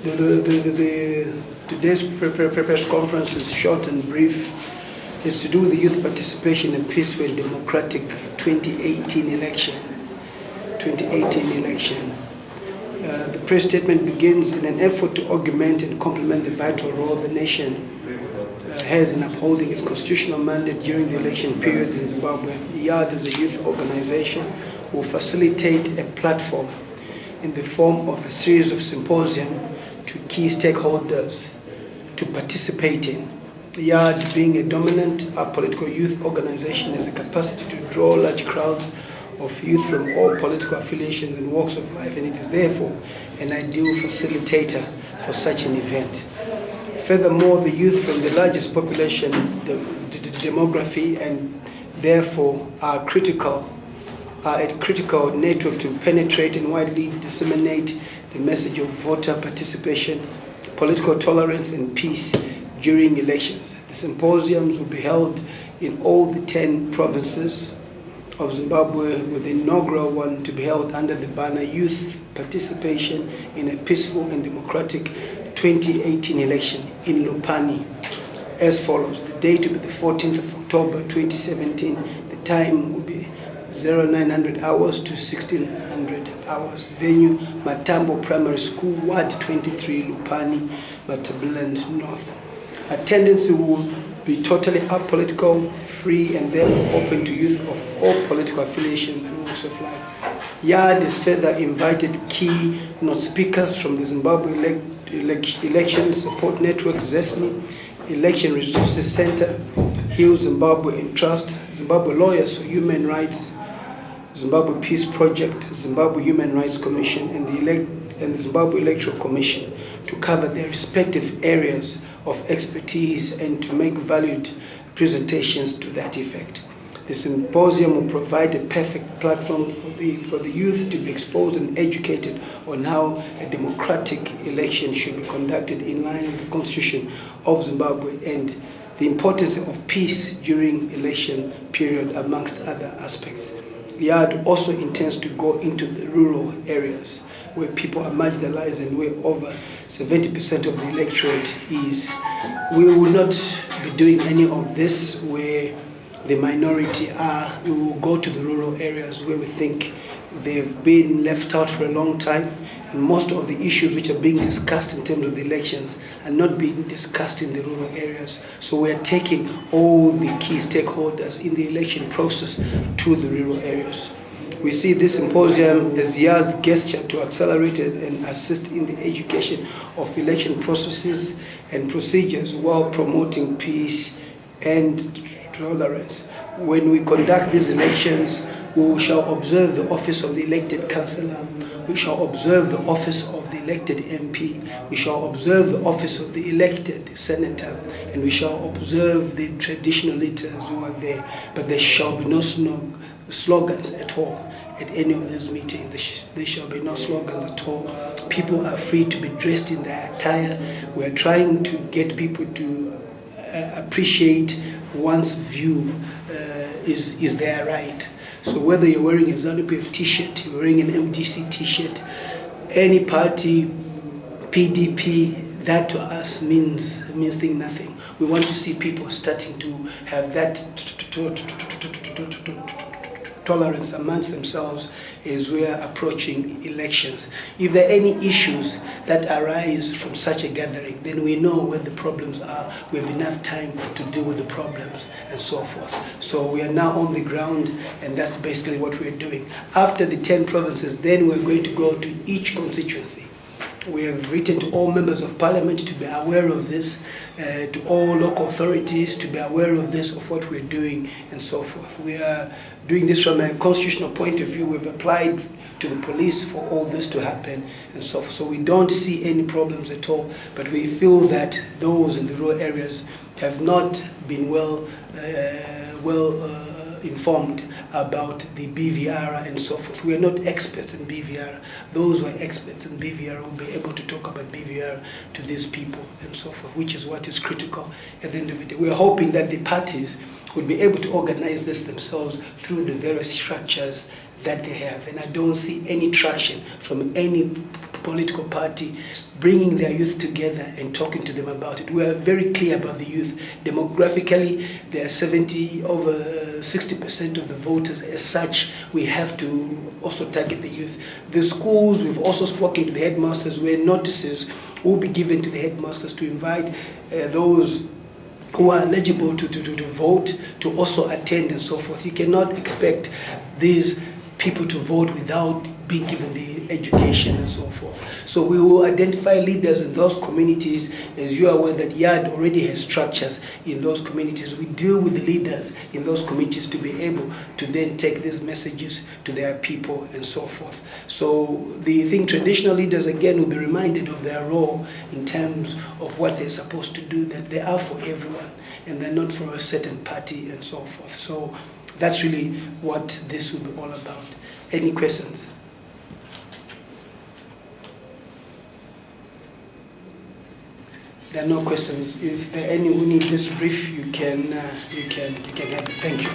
Today's press conference is short and brief. It's to do with the youth participation in peaceful and democratic 2018 election. The press statement begins in an effort to augment and complement the vital role the nation has in upholding its constitutional mandate during the election periods in Zimbabwe. YAD, as a youth organization, will facilitate a platform in the form of a series of symposium to key stakeholders to participate in. YAD, being a dominant political youth organization, has the capacity to draw large crowds of youth from all political affiliations and walks of life, and it is therefore an ideal facilitator for such an event. Furthermore, the youth from the largest population demography and therefore are a critical network to penetrate and widely disseminate the message of voter participation, political tolerance, and peace during elections. The symposiums will be held in all the 10 provinces of Zimbabwe, with the inaugural one to be held under the banner Youth Participation in a Peaceful and Democratic 2018 election in Lupani, as follows. The date will be the 14th of October 2017. The time will be 0900 hours to 1600 hours. Venue, Matambo Primary School, Ward 23, Lupani, Matabeleland North. Attendance will be totally apolitical, free, and therefore open to youth of all political affiliations and walks of life. YAD has further invited key speakers from the Zimbabwe Election Support Network, ZESMI, Election Resources Center, Heal Zimbabwe and Trust, Zimbabwe Lawyers for Human Rights, Zimbabwe Peace Project, Zimbabwe Human Rights Commission, and the Zimbabwe Electoral Commission to cover their respective areas of expertise and to make valued presentations to that effect. The symposium will provide a perfect platform for the youth to be exposed and educated on how a democratic election should be conducted in line with the Constitution of Zimbabwe and the importance of peace during election period, amongst other aspects. YAD also intends to go into the rural areas where people are marginalized and where over 70% of the electorate is. We will not be doing any of this where the minority are. We will go to the rural areas where we think they've been left out for a long time, and most of the issues which are being discussed in terms of the elections are not being discussed in the rural areas. So we are taking all the key stakeholders in the election process to the rural areas. We see this symposium as YAD's gesture to accelerate and assist in the education of election processes and procedures while promoting peace and tolerance. When we conduct these elections, we shall observe the office of the elected councillor, we shall observe the office of the elected MP, we shall observe the office of the elected senator, and we shall observe the traditional leaders who are there. But there shall be no slogans at all at any of these meetings. There shall be no slogans at all. People are free to be dressed in their attire. We are trying to get people to appreciate one's view is their right. So whether you're wearing a ZANU-PF t-shirt, you're wearing an MDC t-shirt, any party, PDP, that to us means nothing. We want to see people starting to have that tolerance amongst themselves as we are approaching elections. If there are any issues that arise from such a gathering, then we know where the problems are. We have enough time to deal with the problems and so forth. So we are now on the ground, and that's basically what we're doing. After the 10 provinces, then we're going to go to each constituency. We have written to all members of parliament to be aware of this, to all local authorities to be aware of this, of what we're doing, and so forth. We are doing this from a constitutional point of view. We've applied to the police for all this to happen, and so forth. So we don't see any problems at all, but we feel that those in the rural areas have not been well informed about the BVR and so forth. We are not experts in BVR. Those who are experts in BVR will be able to talk about BVR to these people and so forth, which is what is critical at the end of the day. We are hoping that the parties would be able to organize this themselves through the various structures that they have. And I don't see any traction from any political party, bringing their youth together and talking to them about it. We are very clear about the youth. Demographically, there are over 60% of the voters. As such, we have to also target the youth. The schools, we've also spoken to the headmasters, where notices will be given to the headmasters to invite those who are eligible to vote to also attend and so forth. You cannot expect these people to vote without being given the education and so forth. So we will identify leaders in those communities. As you are aware that YAD already has structures in those communities. We deal with the leaders in those communities to be able to then take these messages to their people and so forth. So traditional leaders again will be reminded of their role in terms of what they're supposed to do, that they are for everyone and they're not for a certain party and so forth. So that's really what this will be all about. Any questions? There are no questions. If there are any who need this brief, you can have it. Thank you.